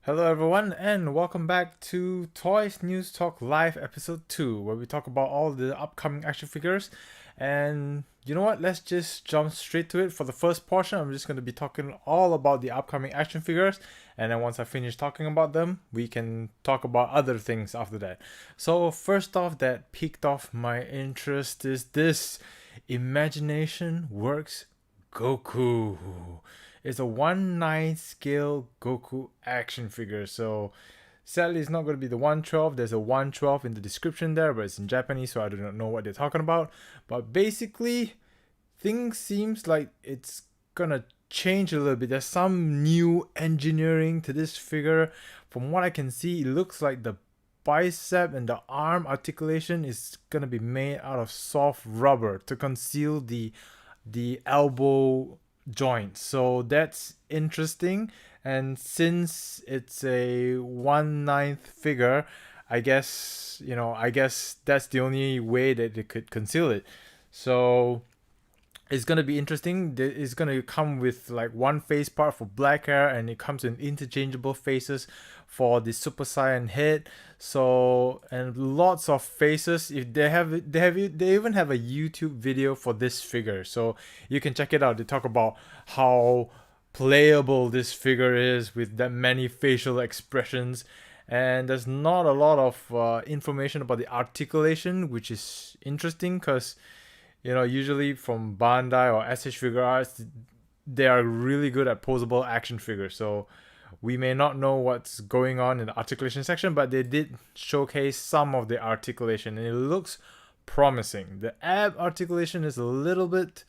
Hello everyone and welcome back to Toys News Talk Live episode 2 where we talk about all the upcoming action figures. And you know what, let's just jump straight to it. For the first portion, I'm just going to be talking all about the upcoming action figures, and then once I finish talking about them, we can talk about other things after that. So first off, that piqued off my interest is this Imagination Works Goku. It's a 1/9 scale Goku action figure. So sadly, it's not going to be the 1/12. There's a 1/12 in the description there, but it's in Japanese, so I do not know what they're talking about. But basically, things seems like it's gonna change a little bit. There's some new engineering to this figure. From what I can see, it looks like the bicep and the arm articulation is gonna be made out of soft rubber to conceal the elbow joint. So that's interesting. And since it's a 1/9 figure, I guess that's the only way that they could conceal it. So it's gonna be interesting. It's gonna come with like one face part for black hair, and it comes in interchangeable faces for the Super Saiyan head. So and lots of faces. If they even have a YouTube video for this figure, so you can check it out. They talk about how playable this figure is with that many facial expressions, and there's not a lot of information about the articulation, which is interesting because usually from Bandai or SH Figuarts, they are really good at posable action figures. So we may not know what's going on in the articulation section, but they did showcase some of the articulation, and it looks promising. The ab articulation is a little bit,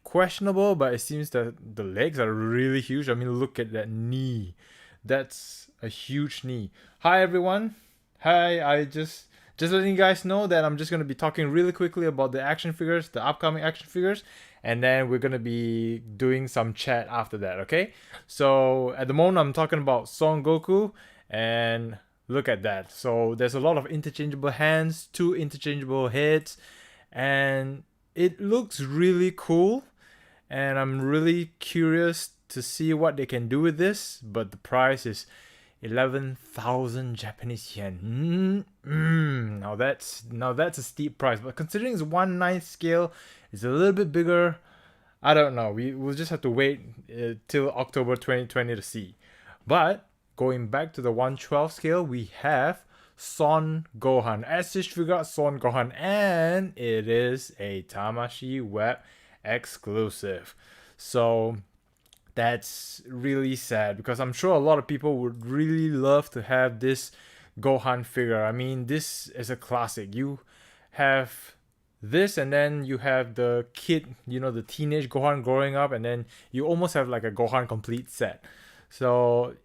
questionable, but it seems that the legs are really huge. I mean, look at that knee. That's a huge knee. Hi everyone. Hi, I just letting you guys know that I'm just going to be talking really quickly about the action figures, the upcoming action figures, and then we're going to be doing some chat after that, okay? So at the moment, I'm talking about Son Goku, and look at that. So there's a lot of interchangeable hands, 2 interchangeable heads, and it looks really cool, and I'm really curious to see what they can do with this, but the price is 11,000 Japanese yen. Now that's a steep price, but considering it's 1/9 scale, it's a little bit bigger. I don't know. We'll just have to wait till October 2020 to see. But going back to the 1/12 scale, we have Son Gohan. SH Figuarts Son Gohan, and it is a Tamashii Web exclusive. So that's really sad because I'm sure a lot of people would really love to have this Gohan figure. I mean, this is a classic. You have this, and then you have the kid, the teenage Gohan growing up, and then you almost have like a Gohan complete set. So,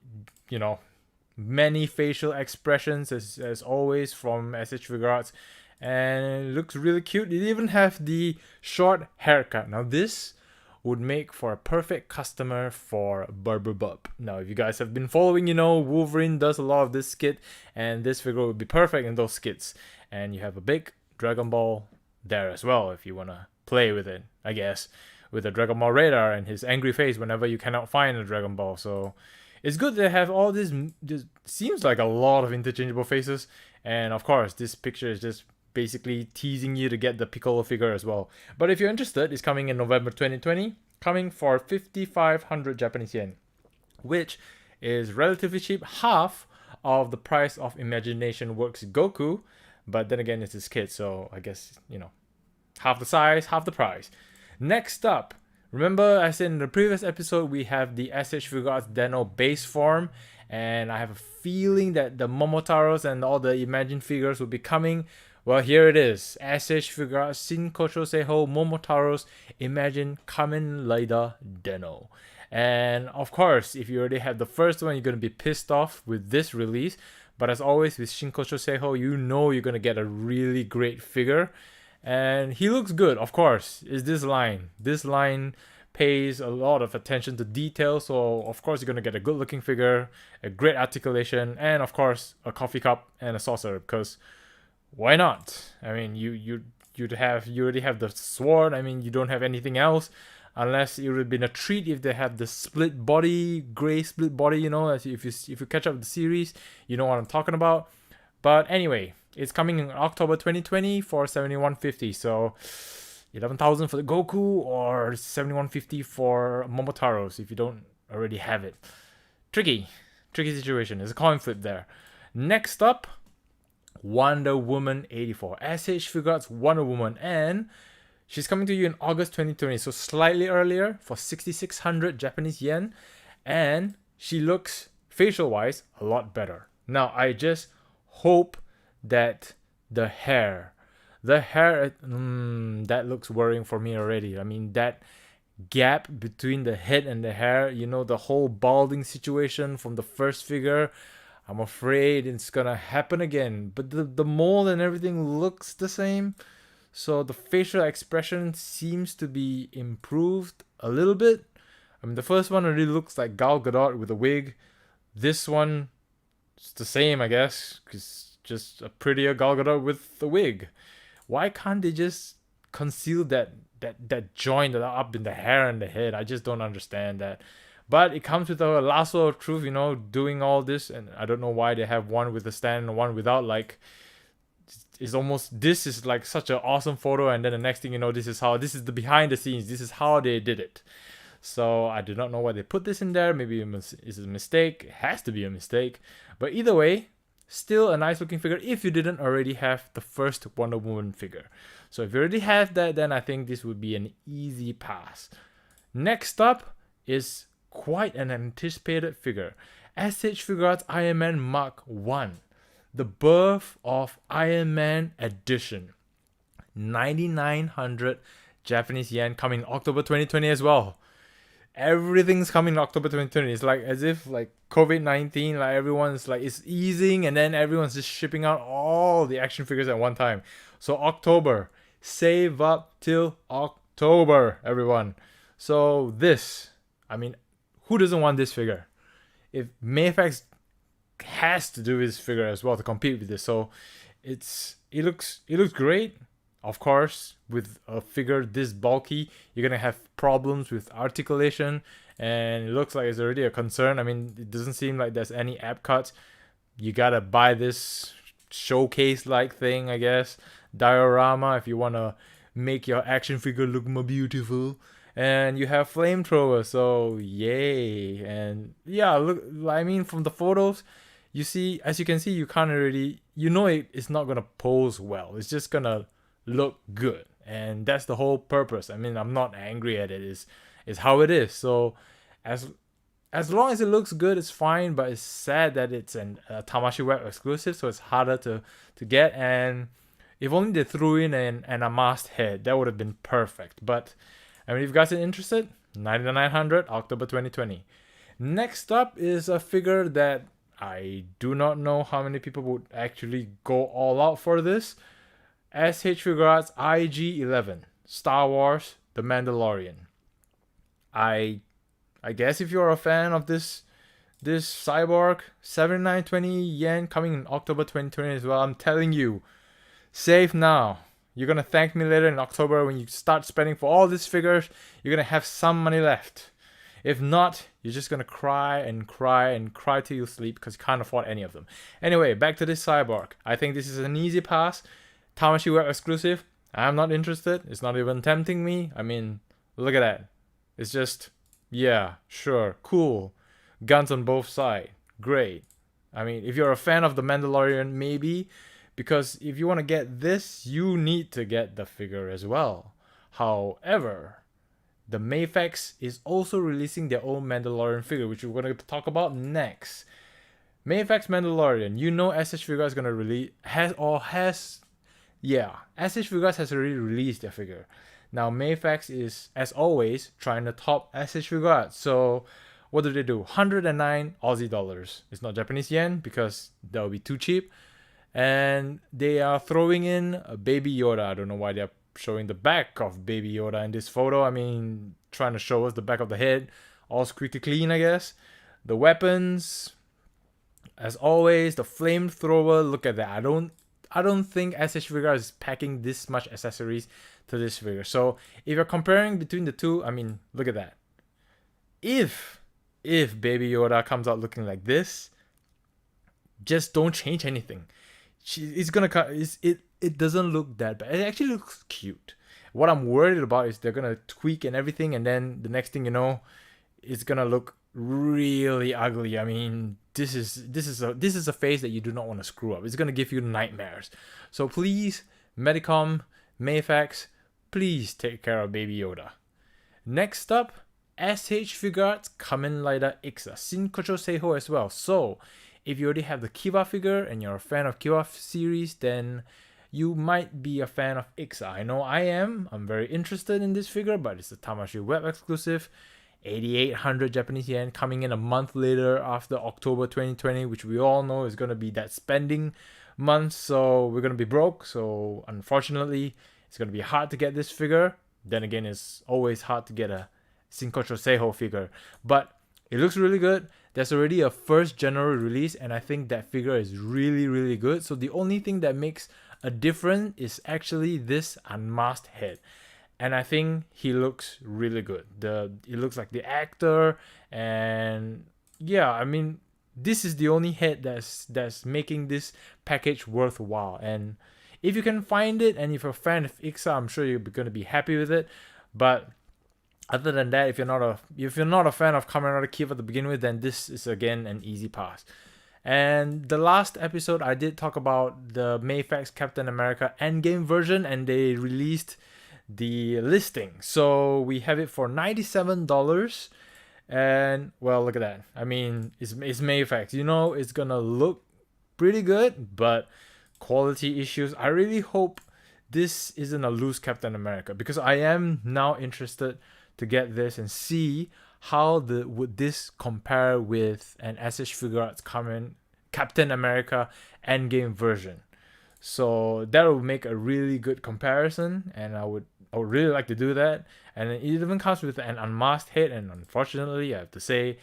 many facial expressions as always from SH Figuarts, and it looks really cute. They even have the short haircut. Now this would make for a perfect customer for Bub. Now, if you guys have been following, Wolverine does a lot of this skit, and this figure would be perfect in those skits. And you have a big Dragon Ball there as well, if you want to play with it, I guess, with a Dragon Ball radar and his angry face whenever you cannot find a Dragon Ball. So it's good to have all this. Just seems like a lot of interchangeable faces, and of course, this picture is just basically teasing you to get the Piccolo figure as well. But if you're interested, it's coming in November 2020, coming for 5,500 Japanese yen, which is relatively cheap, half of the price of Imagination Works Goku. But then again, it's his kid, so I guess, half the size, half the price. Next up, remember I said in the previous episode, we have the SH Figuarts Den-O base form, and I have a feeling that the Momotaros and all the Imagine figures will be coming. Well, here it is. SH Figuarts Shinkocho Seiho Momotaros Imagine Kamen Rider Den-O. And of course, if you already have the first one, you're going to be pissed off with this release. But as always with Shinkocho Seiho, you're going to get a really great figure. And he looks good, of course, is this line. This line pays a lot of attention to detail, so of course you're going to get a good looking figure, a great articulation, and of course a coffee cup and a saucer, because why not? I mean, you already have the sword. I mean, you don't have anything else. unless it would have been a treat if they have the split body, gray split body, you know, if you catch up with the series, you know what I'm talking about. But anyway, it's coming in October 2020 for 7150. So 11,000 for the Goku or 7150 for Momotaros if you don't already have it. Tricky situation. There's a coin flip there. Next up, Wonder Woman 84. SH Figuarts Wonder Woman, and she's coming to you in August 2020, so slightly earlier for 6,600 Japanese yen, and she looks facial wise a lot better. Now I just hope that the hair that looks worrying for me already. I mean, that gap between the head and the hair, you know, the whole balding situation from the first figure, I'm afraid it's gonna happen again. But the mold and everything looks the same, so the facial expression seems to be improved a little bit. I mean, the first one really looks like Gal Gadot with a wig. This one, it's the same, I guess, because just a prettier Gal Gadot with a wig. Why can't they just conceal that joint that are up in the hair and the head? I just don't understand that. But it comes with a lasso of truth, you know, doing all this, and I don't know why they have one with a stand and one without. Like, it's almost, this is like such an awesome photo, and then the next thing you know, this is the behind the scenes, this is how they did it. So I do not know why they put this in there. Maybe it's a mistake. It has to be a mistake. But either way, still a nice looking figure if you didn't already have the first Wonder Woman figure. So if you already have that, then I think this would be an easy pass. Next up is quite an anticipated figure. SH Figuarts Iron Man Mark 1. The Birth of Iron Man Edition. 9,900 Japanese yen, coming October 2020 as well. Everything's coming in October 2020. It's like as if like COVID-19, like everyone's like it's easing and then everyone's just shipping out all the action figures at one time. So October, save up till October, everyone. So this, I mean, who doesn't want this figure? If Mafex has to do his figure as well to compete with this, so it looks great. Of course, with a figure this bulky, you're gonna have problems with articulation, and it looks like it's already a concern. I mean, it doesn't seem like there's any ab cuts. You gotta buy this showcase-like thing, I guess, diorama, if you wanna make your action figure look more beautiful. And you have flamethrower, so yay! And yeah, look, I mean, from the photos, you see, as you can see, you can't really, you know, it's not gonna pose well. It's just gonna look good, and that's the whole purpose. I mean, I'm not angry at it. It's how it is. So as long as it looks good, it's fine. But it's sad that it's a Tamashii Web exclusive, so it's harder to get. And if only they threw in an amassed head, that would have been perfect. But I mean, if you guys are interested, 9,900 October 2020. Next up is a figure that I do not know how many people would actually go all out for this. SH Figuarts IG-11, Star Wars The Mandalorian. I guess if you're a fan of this cyborg, 7,920 yen, coming in October 2020 as well. I'm telling you, save now. You're gonna thank me later in October when you start spending for all these figures. You're gonna have some money left. If not, you're just gonna cry and cry and cry till you sleep because you can't afford any of them. Anyway, back to this cyborg. I think this is an easy pass. Tamashii Web exclusive. I'm not interested. It's not even tempting me. I mean, look at that. It's just, yeah, sure, cool. Guns on both sides. Great. I mean, if you're a fan of The Mandalorian, maybe. Because if you want to get this, you need to get the figure as well. However, the Mafex is also releasing their own Mandalorian figure, which we're going to talk about next. Mafex Mandalorian. You know SH Figuarts is going to release, SH Figuarts has already released their figure. Now Mafex is, as always, trying to top SH Figuarts. So what do they do? 109 Aussie dollars. It's not Japanese yen because that would be too cheap. And they are throwing in a Baby Yoda. I don't know why they're showing the back of Baby Yoda in this photo. I mean, trying to show us the back of the head. All squeaky clean, I guess. The weapons, as always, the flamethrower. Look at that. I don't think SH Figuarts is packing this much accessories to this figure. So if you're comparing between the two, I mean, look at that. If Baby Yoda comes out looking like this, just don't change anything. It's gonna cut. It doesn't look that bad. It actually looks cute. What I'm worried about is they're gonna tweak and everything, and then the next thing you know, it's gonna look really ugly. I mean, this is a face that you do not want to screw up. It's gonna give you nightmares. So please, Medicom, Mafex, please take care of Baby Yoda. Next up, SH Figuarts Kamen Rider X, Shinkocho Seiho as well. So if you already have the Kiba figure and you're a fan of Kiba series, then you might be a fan of X. I know I am. I'm very interested in this figure, but it's a Tamashii web exclusive. 8,800 Japanese yen, coming in a month later after October 2020, which we all know is going to be that spending month. So we're going to be broke. So unfortunately, it's going to be hard to get this figure. Then again, it's always hard to get a Shinkocho Seiho figure. But it looks really good. There's already a first January release, and I think that figure is really, really good. So the only thing that makes a difference is actually this unmasked head. And I think he looks really good. It looks like the actor, and yeah, I mean, this is the only head that's making this package worthwhile. And if you can find it, and if you're a fan of Ixa, I'm sure you're gonna be happy with it. But other than that, if you're not a fan of Kamen Rider Kiba to begin with, then this is again an easy pass. And the last episode, I did talk about the Mafex Captain America Endgame version, and they released the listing. So we have it for $97. And well, look at that. I mean, it's Mafex. You know, it's gonna look pretty good, but quality issues. I really hope this isn't a loose Captain America, because I am now interested to get this and see how would this compare with an SH Figuarts Captain America Endgame version. So that would make a really good comparison, and I would really like to do that. And it even comes with an unmasked head, and unfortunately I have to say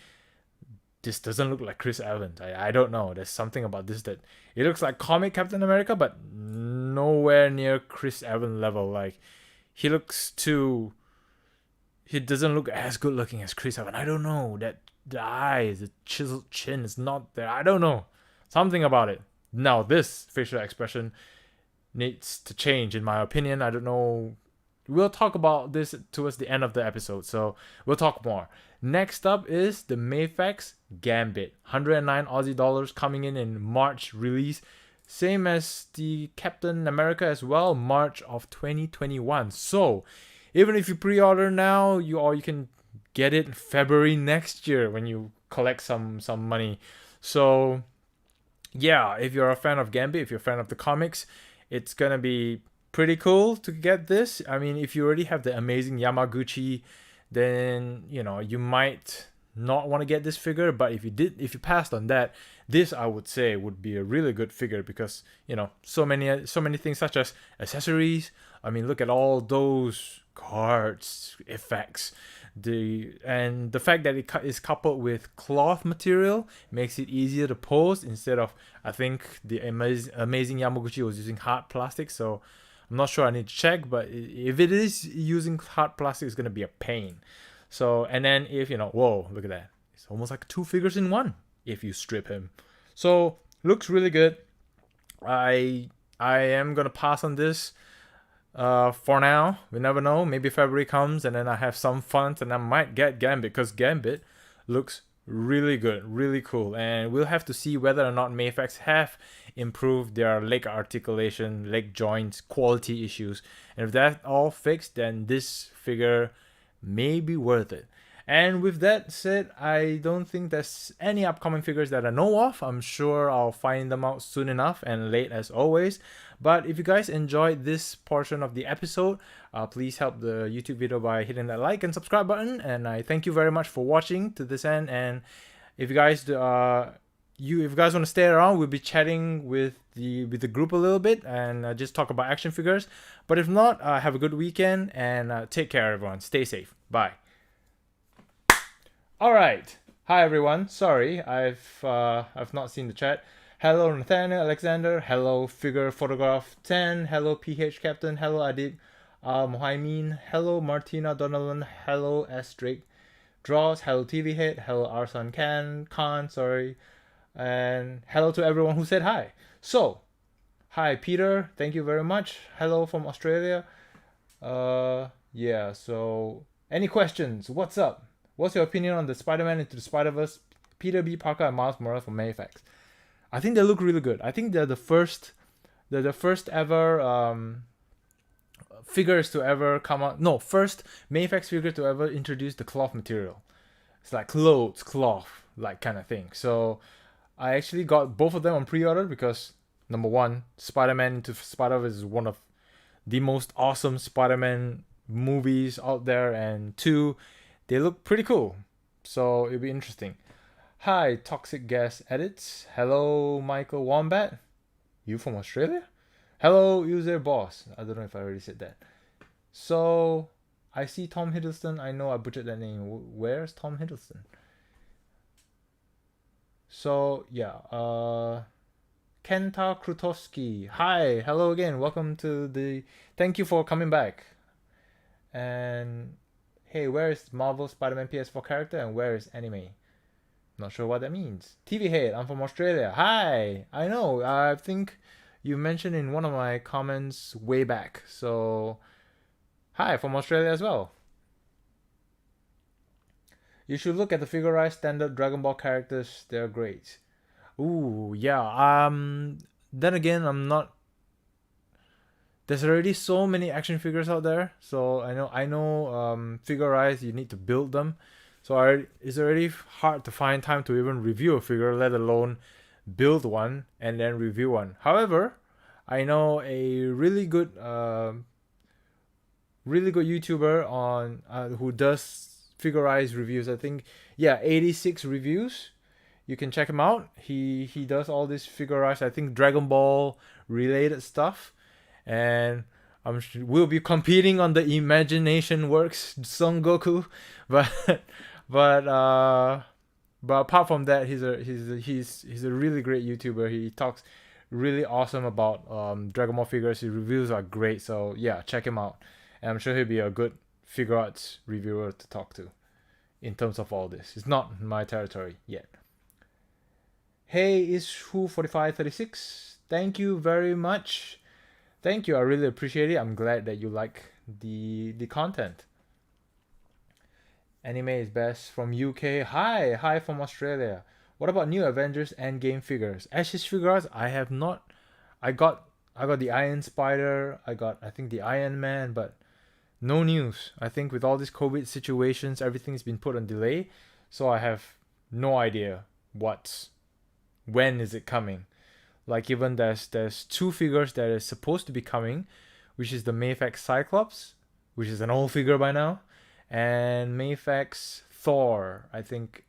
this doesn't look like Chris Evans. I don't know, there's something about this that it looks like comic Captain America, but nowhere near Chris Evans level. Like, he doesn't look as good looking as Chris Evans. I don't know, that the eyes, the chiseled chin is not there. I don't know, something about it. Now this facial expression needs to change, in my opinion. I don't know. We'll talk about this towards the end of the episode, so we'll talk more. Next up is the Mafex Gambit, 109 Aussie dollars, coming in March release. Same as the Captain America as well, March of 2021. So even if you pre-order now, you can get it in February next year when you collect some money. So yeah, if you're a fan of Gambit, if you're a fan of the comics, it's gonna be pretty cool to get this. I mean, if you already have the amazing Yamaguchi, then you know you might not want to get this figure. But if you passed on that, this I would say would be a really good figure, because you know so many things such as accessories. I mean, look at all those cards, effects. The fact that it is coupled with cloth material makes it easier to pose, instead of, I think the amazing Yamaguchi was using hard plastic. So I'm not sure, I need to check, but if it is using hard plastic, it's going to be a pain. So, and then if you know, whoa, look at that, it's almost like 2 figures in one if you strip him. So looks really good. I am going to pass on this for now. We never know, maybe February comes and then I have some funds and I might get Gambit, because Gambit looks really good, really cool. And we'll have to see whether or not Mafex have improved their leg articulation, leg joints, quality issues. And if that's all fixed, then this figure may be worth it. And with that said, I don't think there's any upcoming figures that I know of. I'm sure I'll find them out soon enough, and late as always. But if you guys enjoyed this portion of the episode, please help the YouTube video by hitting that like and subscribe button. And I thank you very much for watching to this end. And if you guys want to stay around, we'll be chatting with the group a little bit and just talk about action figures. But if not, have a good weekend and take care, everyone. Stay safe. Bye. All right. Hi everyone. Sorry, I've not seen the chat. Hello Nathaniel Alexander. Hello Figure Photograph 10. Hello PH Captain. Hello Adib Mohaimin. Hello Martina Donovan. Hello S Drake Draws. Hello TV Hit. Hello Arsan Khan. Sorry. And hello to everyone who said hi. So, hi Peter. Thank you very much. Hello from Australia. Yeah. So, any questions? What's up? What's your opinion on the Spider-Man Into the Spider-Verse? Peter B. Parker and Miles Morales from Mafex. I think they look really good. I think they're the first ever figures to ever come out. No, first Mafex figure to ever introduce the cloth material. It's like cloth, like kind of thing. So I actually got both of them on pre-order because number one, Spider-Man Into Spider-Verse is one of the most awesome Spider-Man movies out there, and two, they look pretty cool. So it'll be interesting. Hi, Toxic Gas Edits. Hello, Michael Wombat. You from Australia? Hello, User Boss. I don't know if I already said that. So, I see Tom Hiddleston. I know I butchered that name. Where's Tom Hiddleston? So, yeah. Kenta Krutowski. Hi, hello again. Welcome to the... Thank you for coming back. And, hey, where is Marvel Spider-Man PS4 character and where is anime? Not sure what that means. TV Head, I'm from Australia. Hi! I know, I think you mentioned in one of my comments way back. So, hi, from Australia as well. You should look at the Figuarts standard Dragon Ball characters. They're great. Ooh, yeah. Then again, I'm not... There's already so many action figures out there. So, I know Figuarts, you need to build them. So it's already hard to find time to even review a figure, let alone build one and then review one. However, I know a really good YouTuber on who does Figuarts reviews. I think 86 reviews. You can check him out. He does all this Figuarts, I think Dragon Ball related stuff, and I'm sure we'll be competing on the Imagination Works Son Goku, but apart from that, he's a really great YouTuber. He talks really awesome about Dragon Ball figures. His reviews are great, so yeah, check him out. And I'm sure he'll be a good Figuarts reviewer to talk to in terms of all this. It's not my territory yet. Hey, is who 4536? Thank you very much. Thank you. I really appreciate it. I'm glad that you like the content. Anime is best from UK. Hi from Australia. What about new Avengers Endgame figures? Ashes Figuarts, I have not. I got the Iron Spider. I think the Iron Man, but no news. I think with all these COVID situations, everything's been put on delay. So I have no idea when is it coming. Like even there's two figures that is supposed to be coming, which is the Mafex Cyclops, which is an old figure by now, and Mafex Thor. I think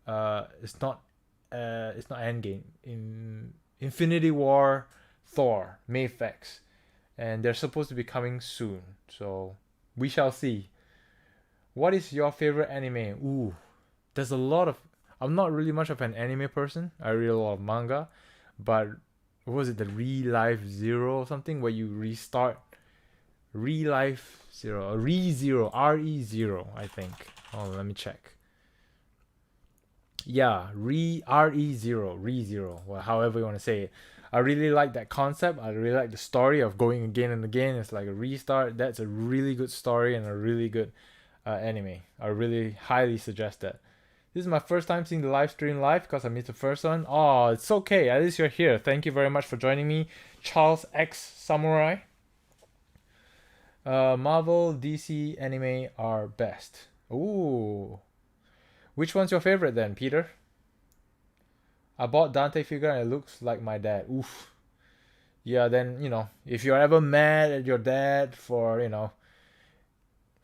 it's not Endgame. Infinity War Thor Mafex, and they're supposed to be coming soon. So we shall see. What is your favorite anime? Ooh, there's a lot of. I'm not really much of an anime person. I read a lot of manga, but what was it, the Re-Life Zero or something, where you restart? Re-Life Zero, Re-Zero, RE0, I think. Oh, let me check. Yeah, Re-Zero, well, however you want to say it. I really like that concept. I really like the story of going again and again. It's like a restart. That's a really good story and a really good anime. I really highly suggest that. This is my first time seeing the live stream live because I missed the first one. Oh, it's okay. At least you're here. Thank you very much for joining me. Charles X Samurai. Marvel, DC, anime are best. Ooh. Which one's your favorite then, Peter? I bought Dante figure and it looks like my dad. Oof. Yeah, then, if you're ever mad at your dad for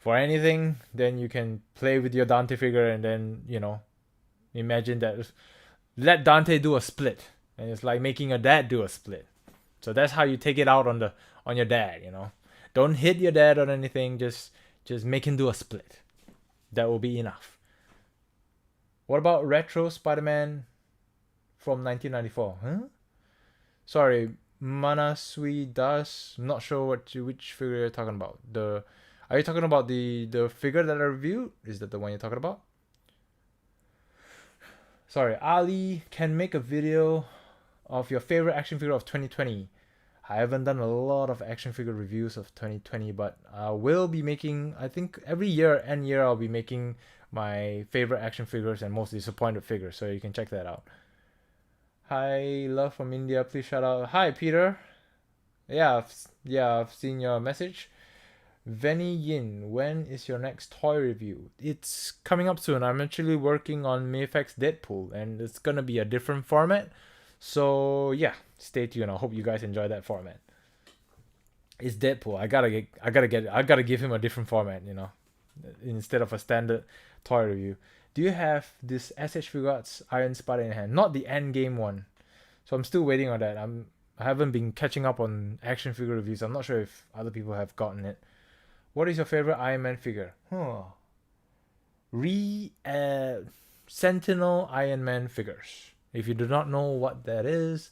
anything, then you can play with your Dante figure and then, imagine that. Let Dante do a split. And it's like making your dad do a split. So that's how you take it out on your dad, Don't hit your dad or anything, just make him do a split. That will be enough. What about retro Spider-Man from 1994. Huh? Sorry, Manasui Das. I'm not sure which figure you're talking about. Are you talking about the figure that I reviewed? Is that the one you're talking about? Sorry, Ali can make a video of your favorite action figure of 2020. I haven't done a lot of action figure reviews of 2020, but I will be making, I think every year I'll be making my favorite action figures and most disappointed figures, so you can check that out. Hi, love from India, please shout out. Hi, Peter. Yeah, I've seen your message. Venny Yin, when is your next toy review? It's coming up soon. I'm actually working on Mafex Deadpool, and it's gonna be a different format. So yeah, stay tuned. I hope you guys enjoy that format. It's Deadpool. I gotta give him a different format, you know, instead of a standard toy review. Do you have this SH Figuarts Iron Spider in hand? Not the Endgame one. So I'm still waiting on that. I haven't been catching up on action figure reviews. I'm not sure if other people have gotten it. What is your favorite Iron Man figure? Sentinel Iron Man figures. If you do not know what that is,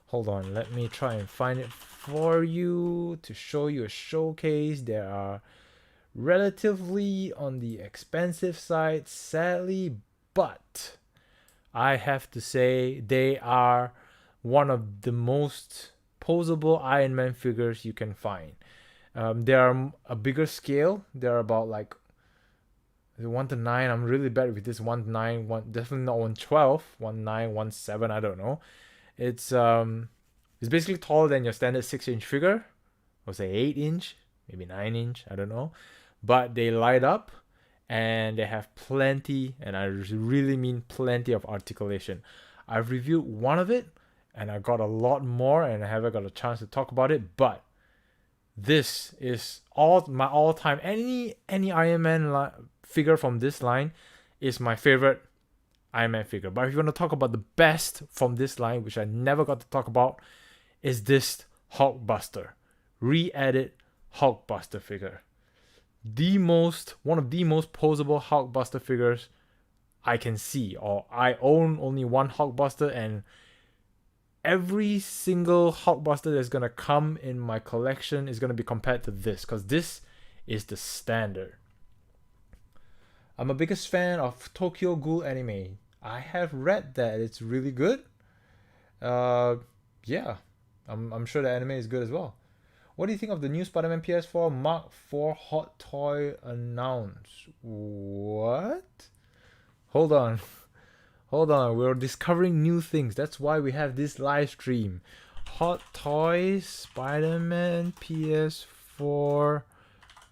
hold on. Let me try and find it for you to show you a showcase. There are relatively on the expensive side, sadly, but I have to say they are one of the most posable Iron Man figures you can find. They are a bigger scale. They're about like 1:9. I'm really bad with this 1:9. Definitely not 1:12. 1:9, 1:7. I don't know. It's basically taller than your standard 6-inch figure. Or say 8-inch, maybe 9-inch. I don't know. But they light up, and they have plenty, and I really mean plenty of articulation. I've reviewed one of it, and I got a lot more, and I haven't got a chance to talk about it, but this is my all-time. Any Iron Man figure from this line is my favorite Iron Man figure. But if you want to talk about the best from this line, which I never got to talk about, is this Hulkbuster, re-edit Hulkbuster figure. One of the most posable Hulkbuster figures I can see. Or I own only one Hulkbuster, and every single Hulkbuster that's gonna come in my collection is gonna be compared to this, because this is the standard. I'm a biggest fan of Tokyo Ghoul anime. I have read that it's really good. Yeah, I'm sure the anime is good as well. What do you think of the new Spider-Man PS4 Mark IV hot toy announced? What? Hold on. We're discovering new things. That's why we have this live stream. Hot Toys Spider-Man PS4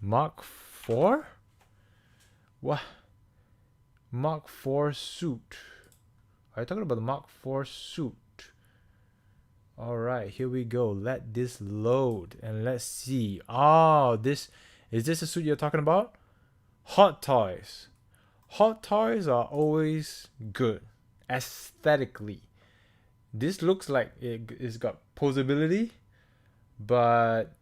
Mark IV? What? Mark IV suit. Are you talking about the Mark IV suit? Alright, here we go. Let this load and let's see. Is this a suit you're talking about? Hot Toys. Hot Toys are always good aesthetically. This looks like it's got posability, but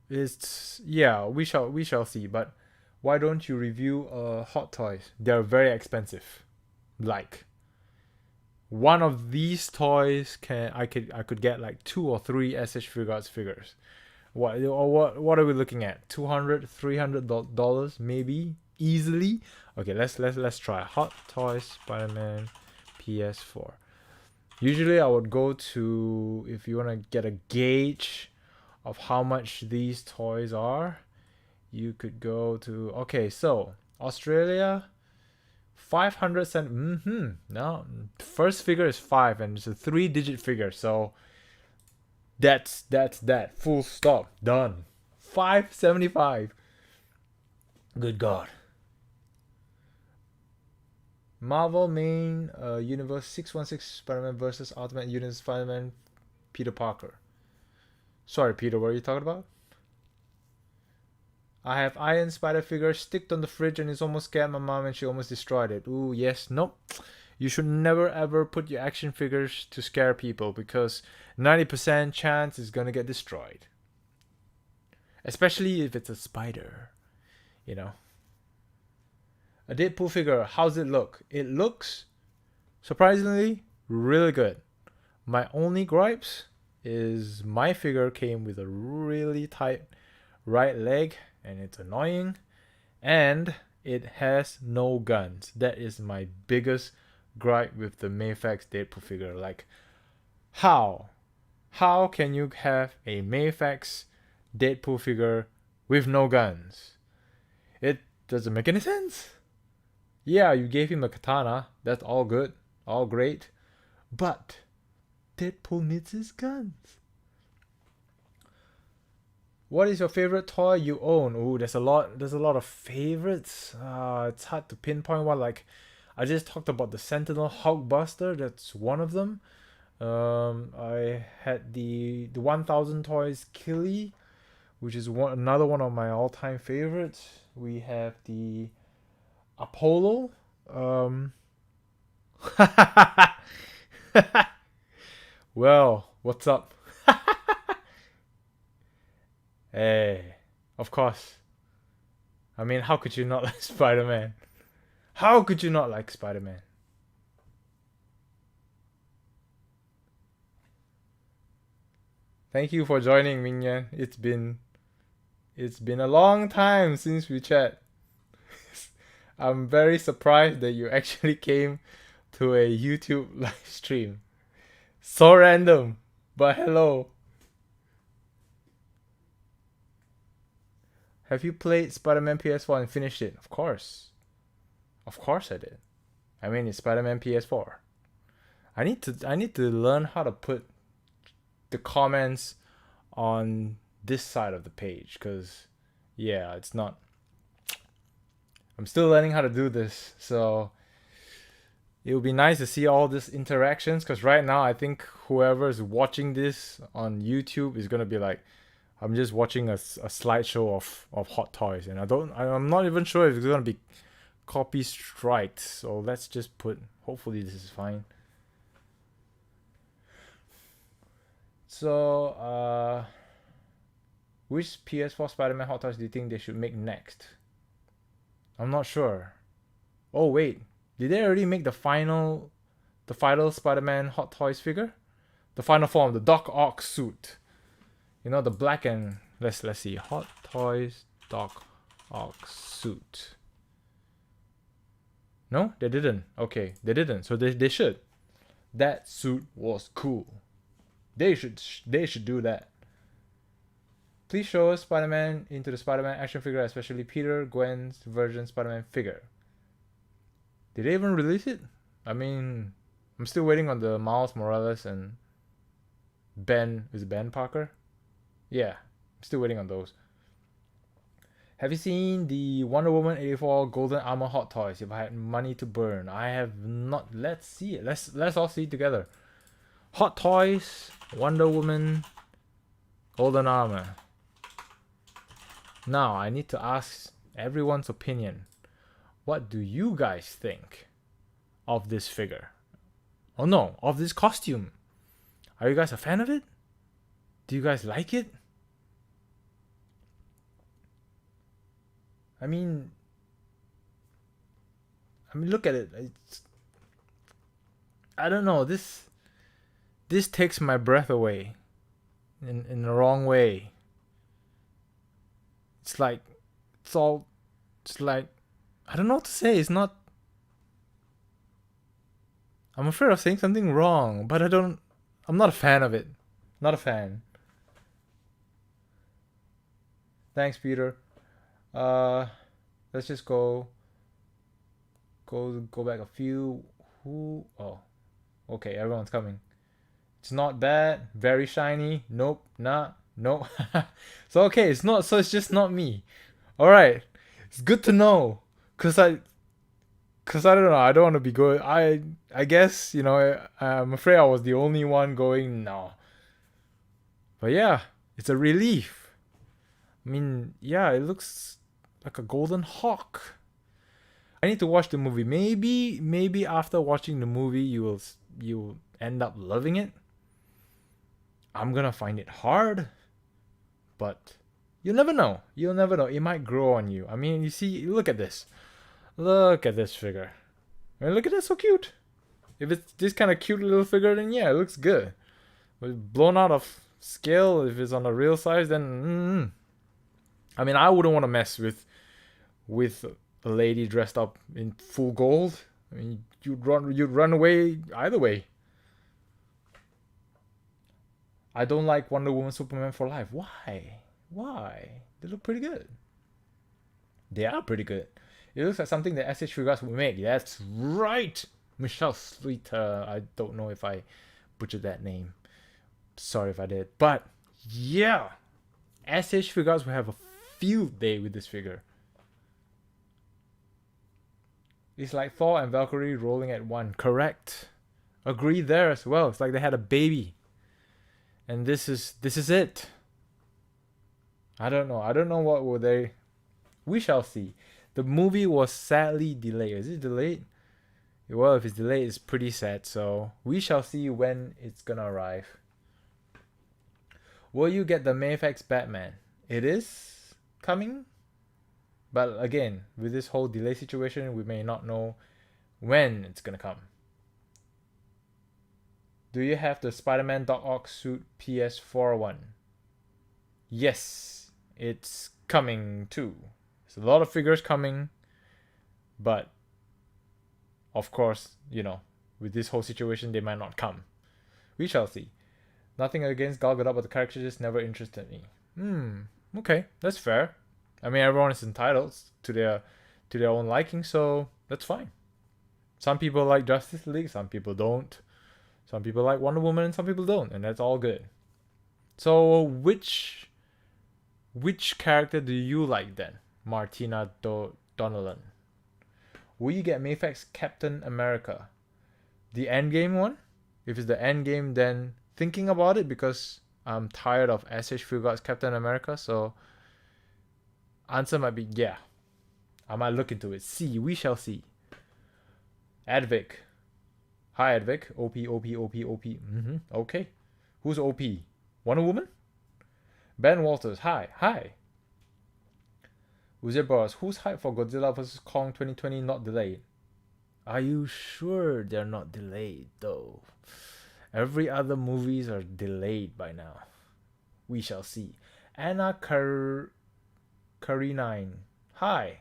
we shall see. But why don't you review Hot Toys? They're very expensive. Like one of these toys I could get like 2 or 3 SH Figuarts figures. What are we looking at? $200-$300 maybe easily. Okay, let's try Hot Toys Spider-Man PS4. Usually I would go to, if you want to get a gauge of how much these toys are, you could go to, okay, so Australia, 500 cent. No, first figure is 5 and it's a 3-digit figure, so that's that. Full stop. Done. $5.75. Good God. Marvel main universe 616 Spider-Man versus Ultimate Universe Spider-Man Peter Parker. Sorry, Peter, what are you talking about? I have Iron Spider figure sticked on the fridge and it's almost scared my mom and she almost destroyed it. Ooh, yes, nope. You should never ever put your action figures to scare people because 90% chance is gonna get destroyed. Especially if it's a spider, you know. A Deadpool figure, how's it look? It looks surprisingly really good. My only gripes is my figure came with a really tight right leg and it's annoying, and it has no guns. That is my biggest gripe with the Mafex Deadpool figure. Like, how can you have a Mafex Deadpool figure with no guns? It doesn't make any sense. Yeah, you gave him a katana, that's all good, all great, but Deadpool needs his guns. What is your favorite toy you own? Ooh, there's a lot of favorites. It's hard to pinpoint one. Like, I just talked about the Sentinel Hulkbuster, that's one of them. I had the 1000 Toys Killy, which is another one of my all-time favorites. We have the Apollo. Well, what's up? Hey, of course. I mean, how could you not like Spider-Man? How could you not like Spider-Man? Thank you for joining, Minion. It's been a long time since we chat. I'm very surprised that you actually came to a YouTube live stream. So random, but hello. Have you played Spider-Man PS4 and finished it? Of course. Of course I did. I mean, it's Spider-Man PS4. I need to learn how to put the comments on this side of the page, because yeah, it's not, I'm still learning how to do this, so it would be nice to see all these interactions, because right now I think whoever is watching this on YouTube is gonna be like, I'm just watching a slideshow of hot toys, and I'm not even sure if it's gonna be copy striked, so let's just put, hopefully this is fine. So which PS4 Spider-Man hot toys do you think they should make next? I'm not sure. Oh wait, did they already make the final Spider-Man hot toys figure? The final form, the Doc Ock suit. You know, the black and let's see, Hot Toys Doc Ock suit. No, they didn't. Okay, they didn't. So they should. That suit was cool. They should do that. Please show us Spider-Man into the Spider-Man action figure, especially Peter Gwen's version Spider-Man figure. Did they even release it? I mean, I'm still waiting on the Miles Morales and Ben. Is it Ben Parker? Yeah, I'm still waiting on those. Have you seen the Wonder Woman 84 Golden Armor hot toys? If I had money to burn, I have not. Let's see it. Let's all see it together. Hot toys, Wonder Woman, Golden Armor. Now I need to ask everyone's opinion. What do you guys think of this figure? Oh no, of this costume. Are you guys a fan of it? Do you guys like it? I mean, look at it. I don't know. This takes my breath away in the wrong way. It's like I don't know what to say. It's not. I'm afraid of saying something wrong, but I'm not a fan of it. Not a fan. Thanks, Peter. Let's just go back a few. Oh, okay, everyone's coming. It's not bad. Very shiny. Nope, nah, nope. So okay, it's not. So it's just not me. All right, it's good to know. Cause I don't know. I don't want to be going. I guess, you know, I'm afraid I was the only one going no. But yeah, it's a relief. I mean, yeah, it looks like a golden hawk. I need to watch the movie. Maybe after watching the movie, you'll end up loving it. I'm gonna find it hard, but you'll never know. You'll never know. It might grow on you. I mean, you see, look at this. Look at this figure. I mean, look at that, so cute. If it's this kind of cute little figure, then yeah, it looks good. But blown out of scale, if it's on a real size, then I mean, I wouldn't want to mess with a lady dressed up in full gold. I mean, you'd run away either way. I don't like Wonder Woman, Superman for Life. Why? Why? They look pretty good. They are pretty good. It looks like something that SH Figuarts would make. That's right. Michelle Slater. I don't know if I butchered that name. Sorry if I did. But yeah, SH Figuarts will have a field day with this figure. It's like Thor and Valkyrie rolling at one. Correct. Agree there as well. It's like they had a baby. And this is it. I don't know. I don't know what will they. We shall see. The movie was sadly delayed. Is it delayed? Well, if it's delayed, it's pretty sad. So we shall see when it's gonna arrive. Will you get the Mafex Batman? It is coming. But again, with this whole delay situation, we may not know when it's gonna come. Do you have the Spider-Man Doc Ock suit PS4 one? Yes, it's coming too. There's a lot of figures coming, but of course, you know, with this whole situation, they might not come. We shall see. Nothing against Gal Gadot, but the character just never interested me. Okay, that's fair. I mean, everyone is entitled to their own liking, so that's fine. Some people like Justice League, some people don't. Some people like Wonder Woman, and some people don't, and that's all good. So, which character do you like then, Martina Donnellan? Will you get Mafex Captain America, the Endgame one? If it's the Endgame, then thinking about it because I'm tired of SH Figuarts Captain America, so answer might be yeah. I might look into it. See, we shall see. Advic. Hi Advic. OP. Okay. Who's OP? Wonder Woman? Ben Walters. Hi. Uzier Boras. Who's hyped for Godzilla vs. Kong 2020 not delayed? Are you sure they're not delayed though? Every other movies are delayed by now. We shall see. Anna Karinine. Hi.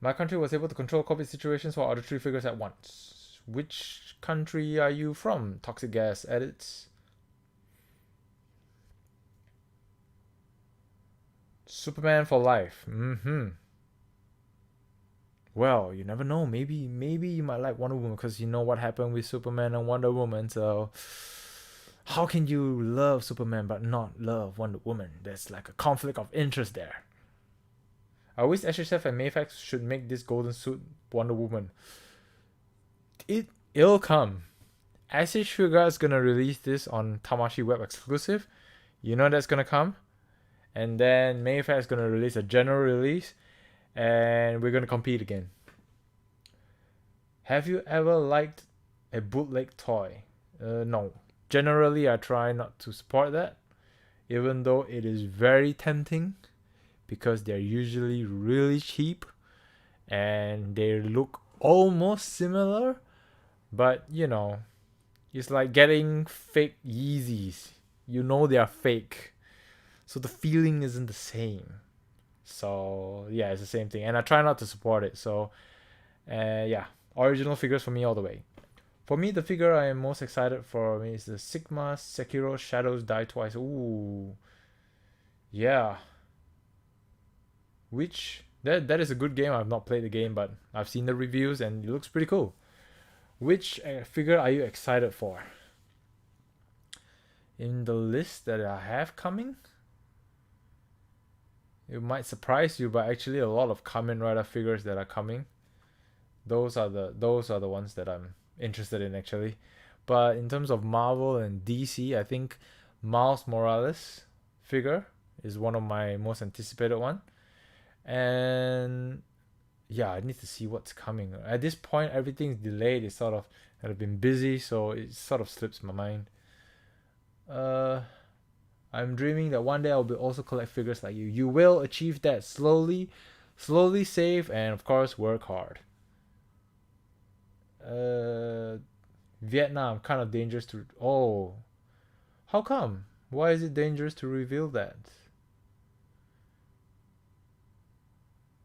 My country was able to control COVID situations for other 3 figures at once. Which country are you from? Toxic Gas Edits. Superman for life. Well, you never know. Maybe you might like Wonder Woman because you know what happened with Superman and Wonder Woman. So how can you love Superman but not love Wonder Woman? There's like a conflict of interest there. I wish SHF and Mafex should make this golden suit Wonder Woman. It'll come. SH Figuarts is gonna release this on Tamashi Web exclusive. You know that's gonna come. And then Mafex is gonna release a general release, and we're gonna compete again. Have you ever liked a bootleg toy? No. Generally, I try not to support that, even though it is very tempting. Because they're usually really cheap and they look almost similar, but you know, it's like getting fake Yeezys. You know they are fake, so the feeling isn't the same. So yeah, it's the same thing, and I try not to support it. So yeah, original figures for me all the way. For me, the figure I am most excited for is the Sigma Sekiro Shadows Die Twice. Ooh, yeah. Which that is a good game. I've not played the game, but I've seen the reviews and it looks pretty cool. Which figure are you excited for? In the list that I have coming, it might surprise you, but actually a lot of Kamen Rider figures that are coming. Those are the ones that I'm interested in actually. But in terms of Marvel and DC, I think Miles Morales figure is one of my most anticipated one. And yeah, I need to see what's coming. At this point, everything's delayed. It's sort of I've been busy, so it sort of slips my mind. I'm dreaming that one day I'll be also collect figures like you. You will achieve that slowly save, and of course work hard. Vietnam, kind of dangerous to. Oh, how come? Why is it dangerous to reveal that?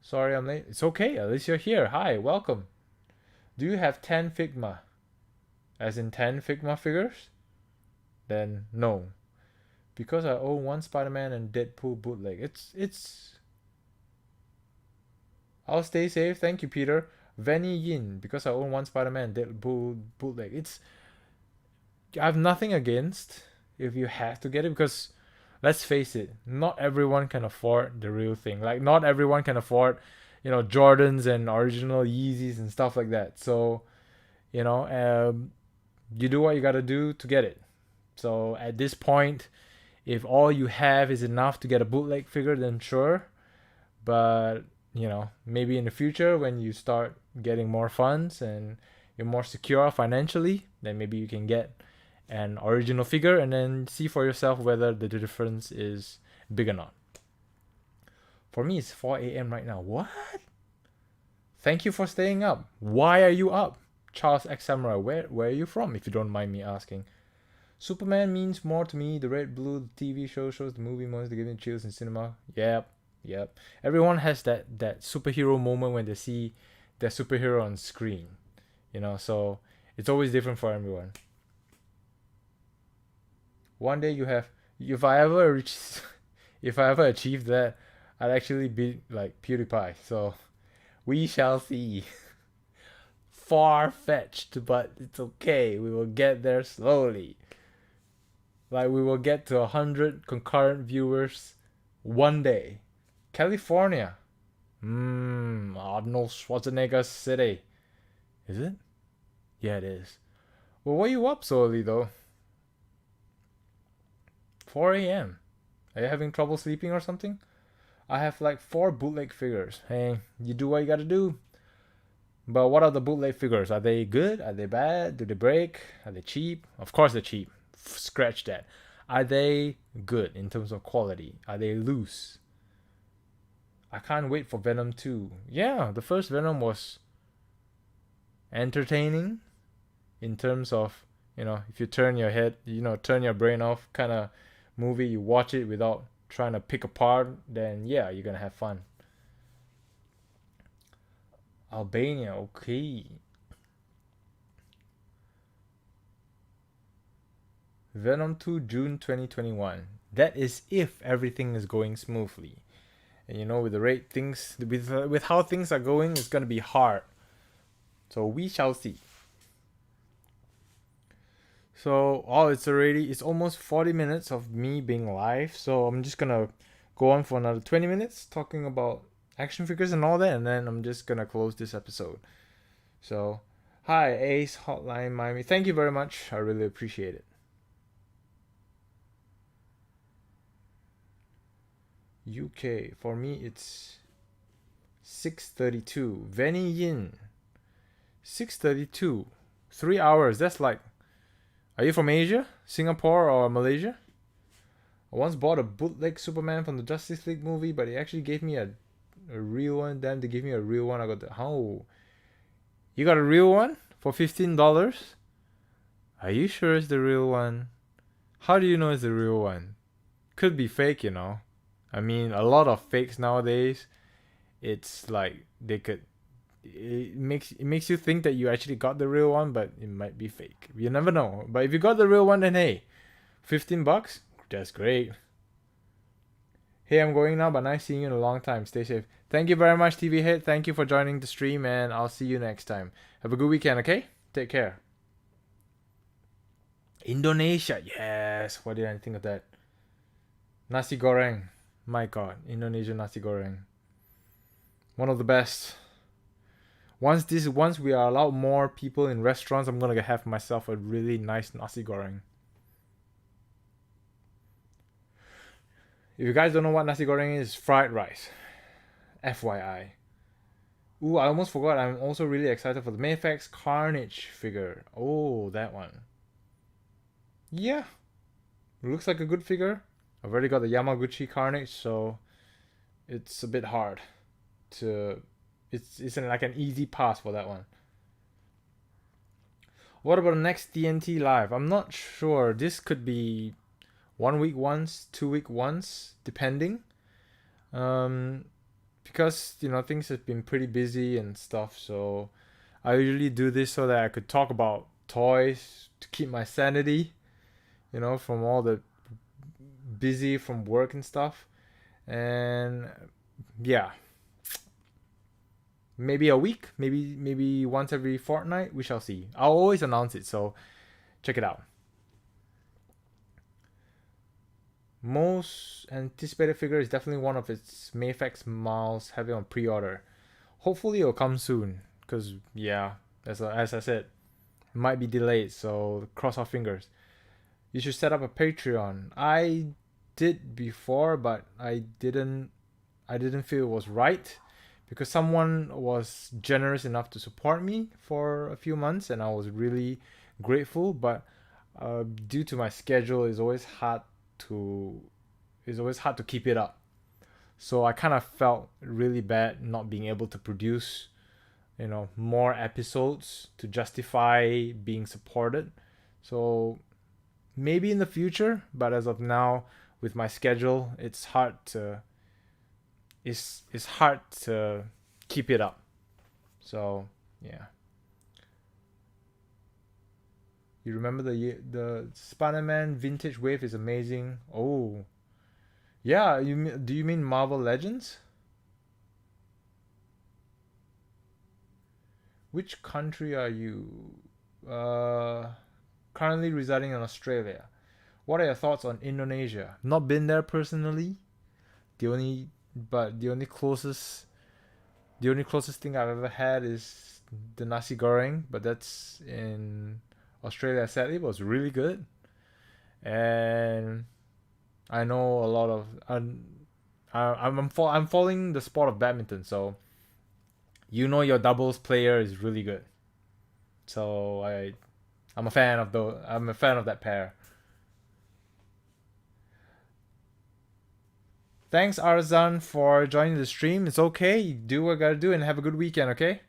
Sorry, I'm late. It's okay. At least you're here. Hi, welcome. Do you have 10 Figma? As in 10 Figma figures? Then no. Because I own one Spider-Man and Deadpool bootleg. It's. I'll stay safe. Thank you, Peter. Venny Yin. Because I own one Spider-Man and Deadpool bootleg. It's. I have nothing against if you have to get it, because let's face it, not everyone can afford the real thing. Like, not everyone can afford, Jordans and original Yeezys and stuff like that. So, you do what you gotta do to get it. So at this point, if all you have is enough to get a bootleg figure, then sure. But maybe in the future when you start getting more funds and you're more secure financially, then maybe you can get an original figure and then see for yourself whether the difference is big or not. For me, it's 4 a.m. right now. What? Thank you for staying up. Why are you up? Charles X Samurai, where are you from, if you don't mind me asking? Superman means more to me. The Red Blue TV shows the movie moments that give me chills in cinema. Yep. Everyone has that superhero moment when they see their superhero on screen. So it's always different for everyone. One day if I ever achieve that, I'd actually be like PewDiePie. So we shall see. Far-fetched, but it's okay. We will get there slowly. Like, we will get to 100 concurrent viewers one day. California. Arnold Schwarzenegger City. Is it? Yeah, it is. Well, why are you up so early though? 4 a.m. Are you having trouble sleeping or something? I have like 4 bootleg figures. Hey, you do what you gotta do. But what are the bootleg figures? Are they good? Are they bad? Do they break? Are they cheap? Of course they're cheap. Scratch that. Are they good in terms of quality? Are they loose? I can't wait for Venom 2. Yeah, the first Venom was entertaining in terms of, if you turn your head, turn your brain off kind of movie, you watch it without trying to pick apart, then yeah, you're gonna have fun. Albania, okay. Venom 2 June 2021. That is if everything is going smoothly. And with the rate things, with how things are going, it's gonna be hard. So we shall see. So it's almost 40 minutes of me being live. So I'm just gonna go on for another 20 minutes talking about action figures and all that, and then I'm just gonna close this episode. So, hi Ace Hotline Miami. Thank you very much. I really appreciate it. UK, for me it's 6:32. Venny Yin. 6:32. 3 hours. That's like, are you from Asia, Singapore, or Malaysia? I once bought a bootleg Superman from the Justice League movie, but he actually gave me a real one. Then they gave me a real one. I got how? You got a real one for $15? Are you sure it's the real one? How do you know it's the real one? Could be fake, I mean, a lot of fakes nowadays. It's like it makes you think that you actually got the real one, but it might be fake. You never know. But if you got the real one, then hey, $15, that's great. Hey, I'm going now, but nice seeing you in a long time. Stay safe. Thank you very much, TV Hit. Thank you for joining the stream, and I'll see you next time. Have a good weekend, okay? Take care. Indonesia, yes. What did I think of that? Nasi goreng. My God, Indonesian nasi goreng. One of the best. Once we are allowed more people in restaurants, I'm gonna have myself a really nice nasi goreng. If you guys don't know what nasi goreng is, fried rice. FYI. Ooh, I almost forgot. I'm also really excited for the Mafex Carnage figure. Oh, that one. Yeah. Looks like a good figure. I've already got the Yamaguchi Carnage, so it's a bit hard to... It's like an easy pass for that one. What about the next TNT live? I'm not sure. This could be 1 week once, 2 week once, depending. Um, because things have been pretty busy and stuff. So I usually do this so that I could talk about toys to keep my sanity. From all the busy from work and stuff. And yeah, maybe a week, maybe once every fortnight. We shall see. I'll always announce it, so check it out. Most anticipated figure is definitely one of its Mafex Miles having on pre-order. Hopefully it'll come soon, because yeah, as I said, it might be delayed, so cross our fingers. You should set up a Patreon. I did before, but I didn't feel it was right, because someone was generous enough to support me for a few months, and I was really grateful. But due to my schedule, it's always hard to keep it up. So I kind of felt really bad not being able to produce, more episodes to justify being supported. So maybe in the future, but as of now, with my schedule, it's hard to keep it up. So yeah. You remember the Spider-Man vintage wave is amazing. Oh, yeah. Do you mean Marvel Legends? Which country are you? Currently residing in Australia. What are your thoughts on Indonesia? Not been there personally. The only the only closest thing I've ever had is the nasi goreng, but that's in Australia. Sadly, it was really good, and I know a lot of I'm following the sport of badminton, so your doubles player is really good. So I'm a fan of that pair. Thanks Arzan for joining the stream. It's okay. You do what you gotta do and have a good weekend, okay?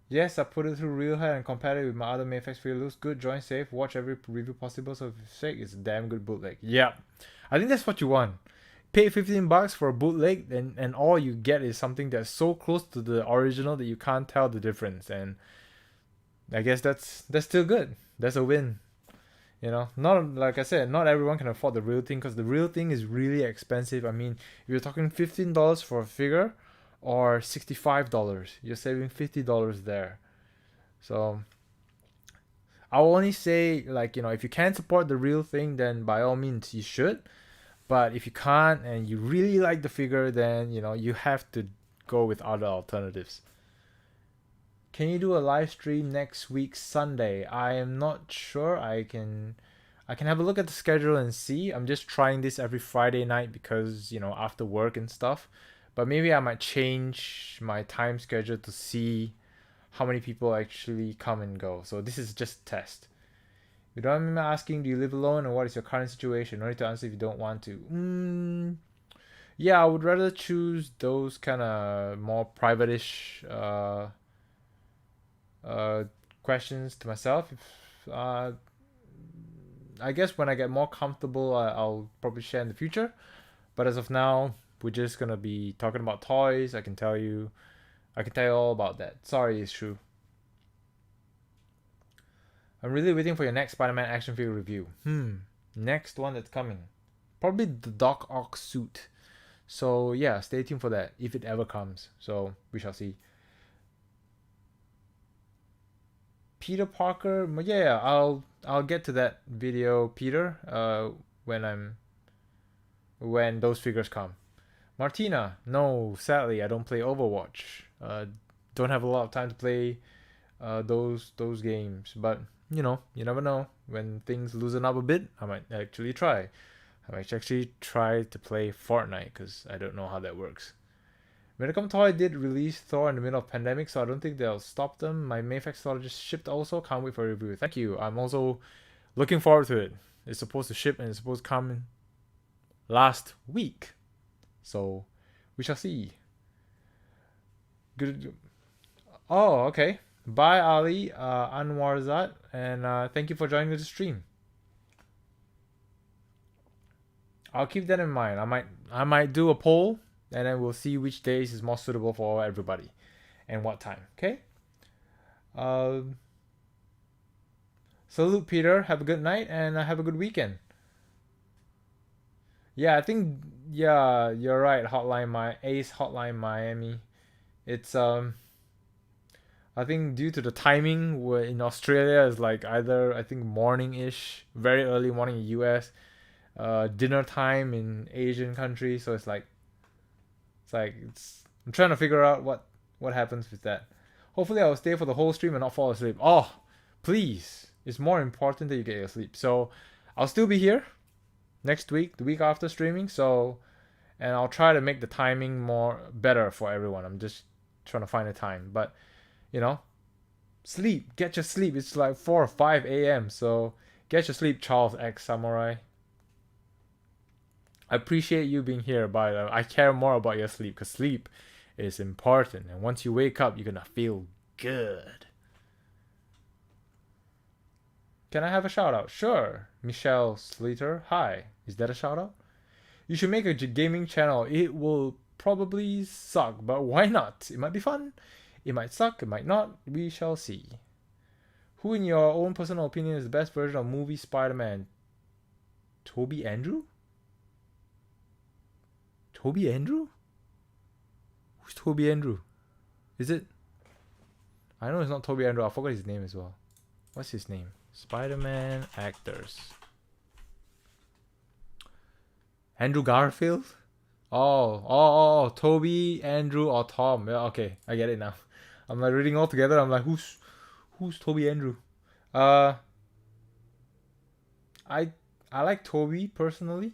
Yes, I put it through real hard and compared it with my other Mafex figure. Looks good, join safe, watch every review possible, so for sake, it's a damn good bootleg. Yeah. I think that's what you want. Pay $15 for a bootleg, and all you get is something that's so close to the original that you can't tell the difference. And I guess that's still good. That's a win. Not like I said, not everyone can afford the real thing, because the real thing is really expensive. I mean, if you're talking $15 for a figure or $65, you're saving $50 there. So I'll only say, like, if you can support the real thing, then by all means you should. But if you can't and you really like the figure, then you have to go with other alternatives. Can you do a live stream next week Sunday? I am not sure. I can have a look at the schedule and see. I'm just trying this every Friday night because, after work and stuff. But maybe I might change my time schedule to see how many people actually come and go. So this is just a test. You don't remember asking, do you live alone and what is your current situation? No need to answer if you don't want to. Yeah, I would rather choose those kind of more private-ish questions to myself. I guess when I get more comfortable, I'll probably share in the future. But as of now, we're just gonna be talking about toys. I can tell you all about that. Sorry, it's true. I'm really waiting for your next Spider-Man action figure review. Next one that's coming, probably the Doc Ock suit. So yeah, stay tuned for that if it ever comes. So we shall see. Peter Parker, yeah, I'll get to that video, Peter. When those figures come. Martina, no, sadly I don't play Overwatch. Don't have a lot of time to play those games, but you never know. When things loosen up a bit, I might actually try. I might actually try to play Fortnite, because I don't know how that works. Medicom Toy did release Thor in the middle of pandemic, so I don't think they'll stop them. My Mafex Thor just shipped also. Can't wait for a review. Thank you. I'm also looking forward to it. It's supposed to ship and it's supposed to come last week. So we shall see. Good. Oh, okay. Bye, Ali, Anwarzat, and thank you for joining the stream. I'll keep that in mind. I might do a poll, and then we'll see which days is more suitable for everybody and what time. Okay. Um. Salute, Peter. Have a good night and have a good weekend. Yeah, I think yeah, you're right. Ace Hotline Miami. It's I think due to the timing, where in Australia is like either I think morning-ish, very early morning in US, dinner time in Asian countries. So it's I'm trying to figure out what happens with that. Hopefully I'll stay for the whole stream and not fall asleep. Oh, please. It's more important that you get your sleep. So I'll still be here next week, the week after streaming. So and I'll try to make the timing more better for everyone. I'm just trying to find a time, but you know, sleep, get your sleep. It's like 4 or 5 a.m. So get your sleep, Charles X Samurai. I appreciate you being here, but I care more about your sleep because sleep is important. And once you wake up, you're gonna feel good. Can I have a shout out? Sure. Michelle Slater. Hi. Is that a shout out? You should make a gaming channel. It will probably suck, but why not? It might be fun. It might suck. It might not. We shall see. Who, in your own personal opinion, is the best version of movie Spider-Man? Toby Andrew? Toby Andrew? Who's Toby Andrew? Is it? I know it's not Toby Andrew. I forgot his name as well. What's his name? Spider-Man actors. Andrew Garfield? Oh, Toby, Andrew, or Tom. Yeah, okay, I get it now. I'm like reading all together. I'm like, who's Toby Andrew? I I like Toby personally.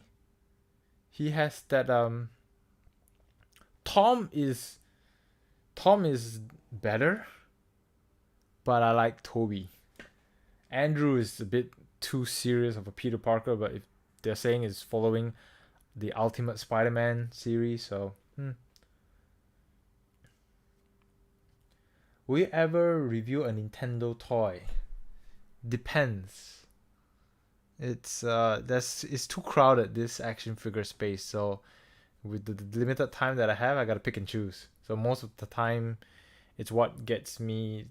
He has that Tom is better, but I like Toby. Andrew is a bit too serious of a Peter Parker, but if they're saying it's following the Ultimate Spider-Man series, so Will you ever review a Nintendo toy? Depends. It's too crowded, this action figure space, so with the limited time that I have, I gotta pick and choose. So most of the time it's what gets me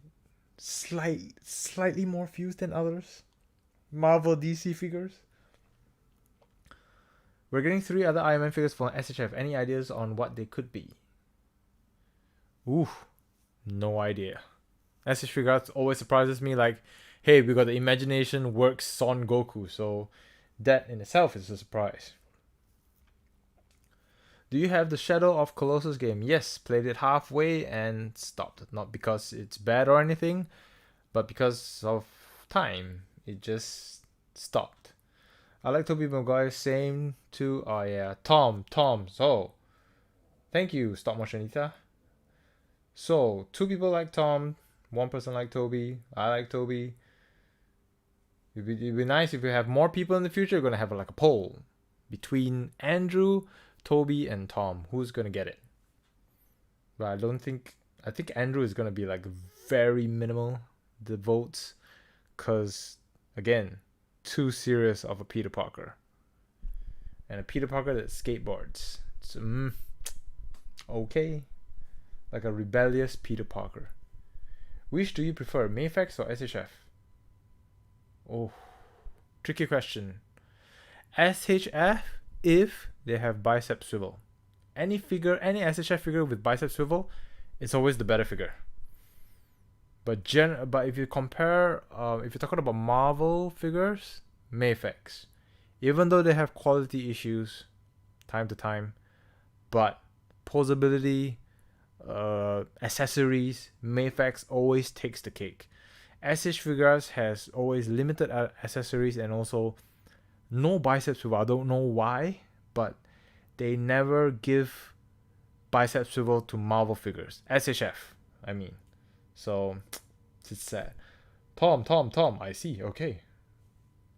slightly more fused than others. Marvel DC figures. We're getting 3 other Iron Man figures for SHF. Any ideas on what they could be? Ooh, no idea. SH Figuarts always surprises me, like, hey, we got the Imagination Works Son Goku, so that in itself is a surprise. Do you have the Shadow of Colossus game? Yes, played it halfway and stopped. Not because it's bad or anything, but because of time. It just stopped. I like Tobey Maguire, same too. Oh yeah, Tom. So, thank you, Stop Motion Anita. So, 2 people like Tom, 1 person like Toby. I like Toby. It'd be nice if we have more people in the future. We're gonna have like a poll between Andrew, Toby, and Tom. Who's gonna get it? But I think Andrew is gonna be like very minimal, the votes, cause again, too serious of a Peter Parker. And a Peter Parker that skateboards. It's, okay. Like a rebellious Peter Parker. Which do you prefer, Mafex or SHF? Oh, tricky question. SHF if they have bicep swivel. Any SHF figure with bicep swivel, it's always the better figure. But if you compare, if you're talking about Marvel figures, Mafex. Even though they have quality issues, time to time, but posability, accessories, Mafex always takes the cake. SH Figuarts has always limited accessories and also no bicep swivel. I don't know why, but they never give bicep swivel to Marvel figures. SHF, I mean. So, it's sad. Tom, I see, okay.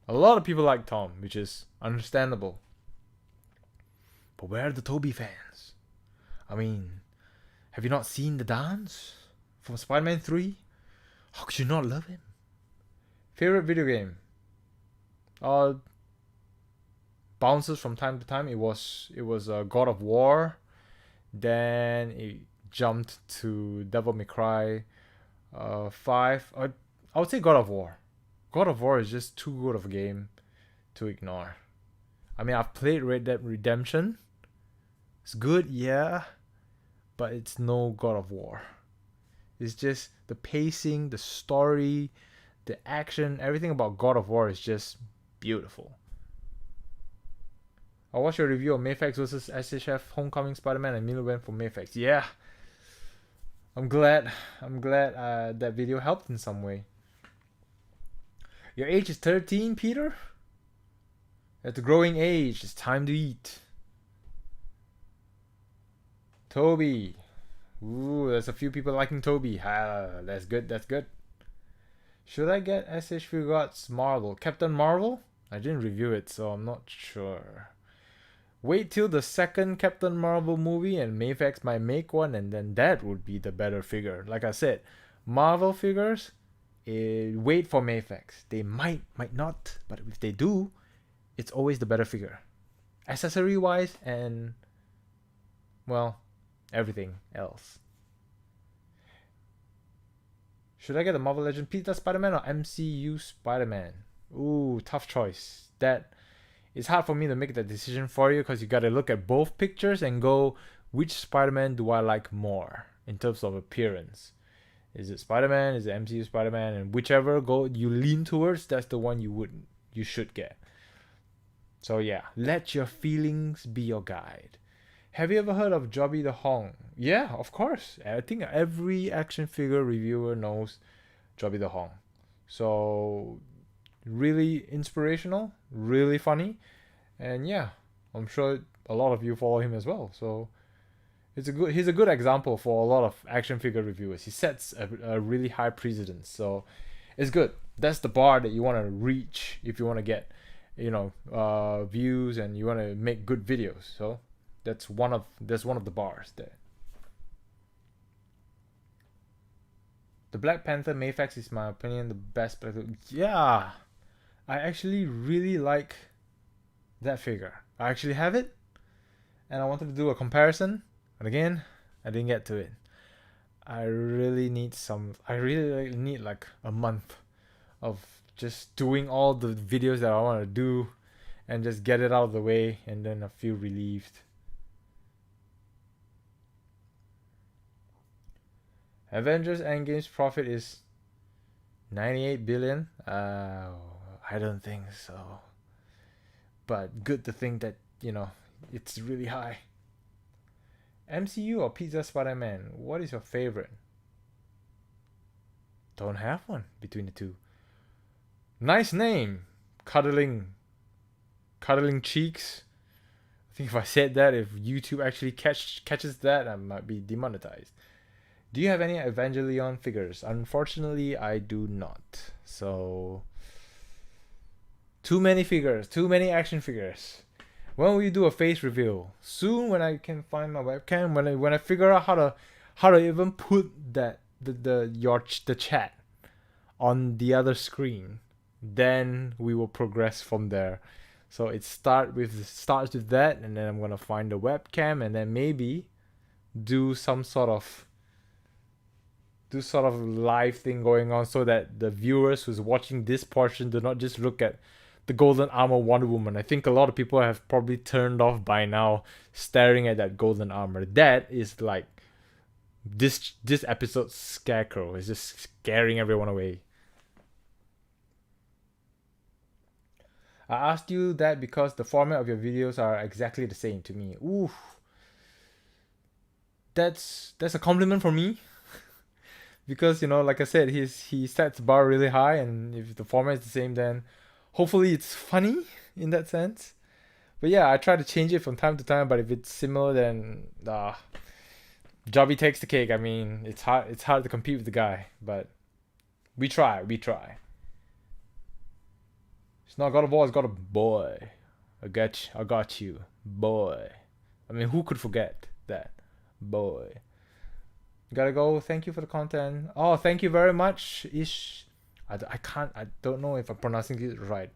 A lot of people like Tom, which is understandable. But where are the Toby fans? I mean, have you not seen the dance? from Spider-Man 3. How could you not love him? Favorite video game? Bounces from time to time. It was God of War. Then it jumped to Devil May Cry 5. I would say God of War. God of War is just too good of a game to ignore. I mean, I've played Red Dead Redemption. It's good, yeah, but it's no God of War. It's just the pacing, the story, the action, everything about God of War is just beautiful. I watched your review of Mafex vs. SHF Homecoming Spider-Man and Milo went for Mafex. Yeah, I'm glad that video helped in some way. Your age is 13, Peter? At the growing age, it's time to eat. Toby. Ooh, there's a few people liking Toby. That's good, that's good. Should I get SH Figuarts Marvel? Captain Marvel? I didn't review it, so I'm not sure. Wait till the second Captain Marvel movie and Mafex might make one, and then that would be the better figure. Like I said, Marvel figures, wait for Mafex. They might not, but if they do, it's always the better figure. Accessory wise and, well, everything else. Should I get the Marvel Legend Peter Spider-Man or MCU Spider-Man? Ooh, tough choice. It's hard for me to make that decision for you because you gotta look at both pictures and go, which Spider-Man do I like more in terms of appearance? Is it Spider-Man? Is it MCU Spider-Man? And whichever you lean towards, that's the one you should get. So yeah, let your feelings be your guide. Have you ever heard of Jobby the Hong? Yeah, of course. I think every action figure reviewer knows Jobby the Hong. So really inspirational, really funny, and yeah, I'm sure a lot of you follow him as well. So he's a good example for a lot of action figure reviewers. He sets a really high precedence. So it's good. That's the bar that you want to reach if you want to get, views and you want to make good videos. So that's one of the bars there. The Black Panther Mafex is, my opinion, the best. Yeah, I actually really like that figure. I actually have it, and I wanted to do a comparison, and again, I didn't get to it. I really need like a month of just doing all the videos that I want to do, and just get it out of the way, and then I feel relieved. Avengers Endgame's profit is 98 billion. I don't think so. But good to think that, it's really high. MCU or Pizza Spider-Man? What is your favorite? Don't have one between the two. Nice name. Cuddling Cheeks. I think if I said that, if YouTube actually catches that, I might be demonetized. Do you have any Evangelion figures? Unfortunately, I do not. So, too many figures, too many action figures. When will you do a face reveal? Soon, when I can find my webcam. When I figure out how to even put the chat on the other screen, then we will progress from there. So it starts with that, and then I'm gonna find the webcam, and then maybe do some sort of live thing going on, so that the viewers who's watching this portion do not just look at the golden armor Wonder Woman. I think a lot of people have probably turned off by now staring at that golden armor. That is like this episode's Scarecrow. Is just scaring everyone away. I asked you that because the format of your videos are exactly the same to me. Ooh, that's a compliment for me. Because, like I said, he sets the bar really high, and if the format is the same, then hopefully it's funny in that sense. But yeah, I try to change it from time to time, but if it's similar, then Jobby takes the cake. I mean, it's hard to compete with the guy, but we try. It's not God of War, it's God of Boy. I got you, boy. I mean, who could forget that? Boy. Gotta go. Thank you for the content. Oh, thank you very much. I don't know if I'm pronouncing it right.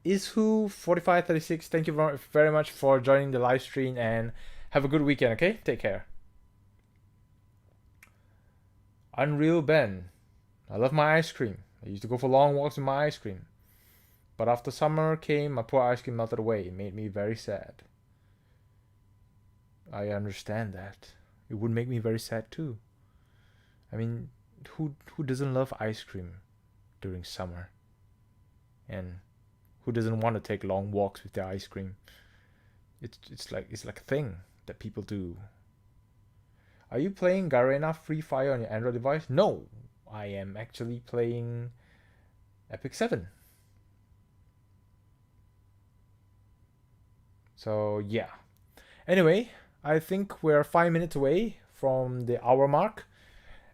Ishu4536, thank you very much for joining the live stream and have a good weekend, okay? Take care. Unreal Ben, I love my ice cream. I used to go for long walks with my ice cream. But after summer came, my poor ice cream melted away. It made me very sad. I understand that. It would make me very sad too. I mean, who doesn't love ice cream during summer? And who doesn't want to take long walks with their ice cream? It's like a thing that people do. Are you playing Garena Free Fire on your Android device? No, I am actually playing Epic 7. So yeah. Anyway, I think we're 5 minutes away from the hour mark,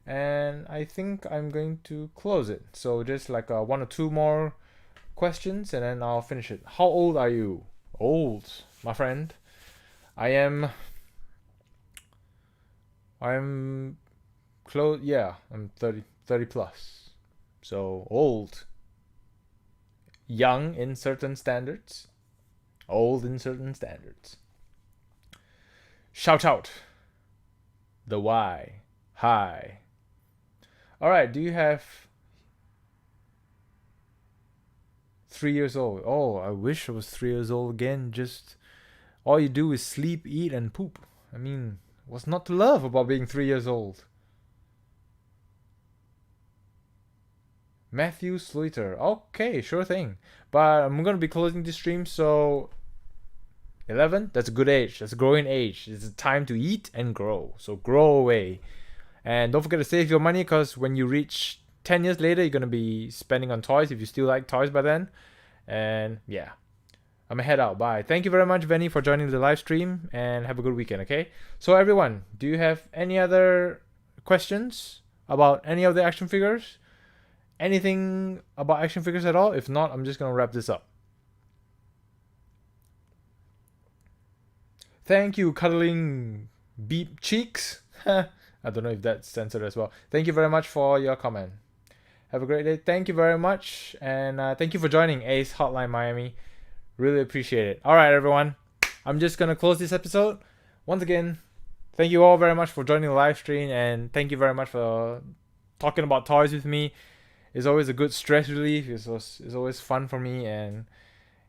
and I think I'm going to close it. So just like one or two more questions, and then I'll finish it. How old are you? Old, my friend. I'm close. Yeah, I'm 30 plus. So old. Young in certain standards. Old in certain standards. Shout out. The why. Hi. Alright, do you have 3 years old? Oh, I wish I was 3 years old again. Just all you do is sleep, eat, and poop. I mean, what's not to love about being 3 years old? Matthew Slater. Okay, sure thing. But I'm gonna be closing the stream, so 11? That's a good age. That's a growing age. It's a time to eat and grow. So grow away. And don't forget to save your money, because when you reach 10 years later, you're going to be spending on toys if you still like toys by then. And yeah, I'm going to head out. Bye. Thank you very much, Venny, for joining the live stream, and have a good weekend, okay? So everyone, do you have any other questions about any of the action figures? Anything about action figures at all? If not, I'm just going to wrap this up. Thank you, cuddling beep cheeks. I don't know if that's censored as well. Thank you very much for your comment. Have a great day. Thank you very much. And thank you for joining Ace Hotline Miami. Really appreciate it. All right, everyone. I'm just going to close this episode. Once again, thank you all very much for joining the live stream. And thank you very much for talking about toys with me. It's always a good stress relief. It's always fun for me. And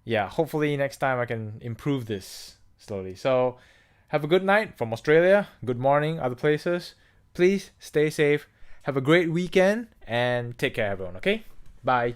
yeah, hopefully next time I can improve this slowly. So have a good night from Australia. Good morning, other places. Please stay safe. Have a great weekend and take care, everyone. Okay? Bye.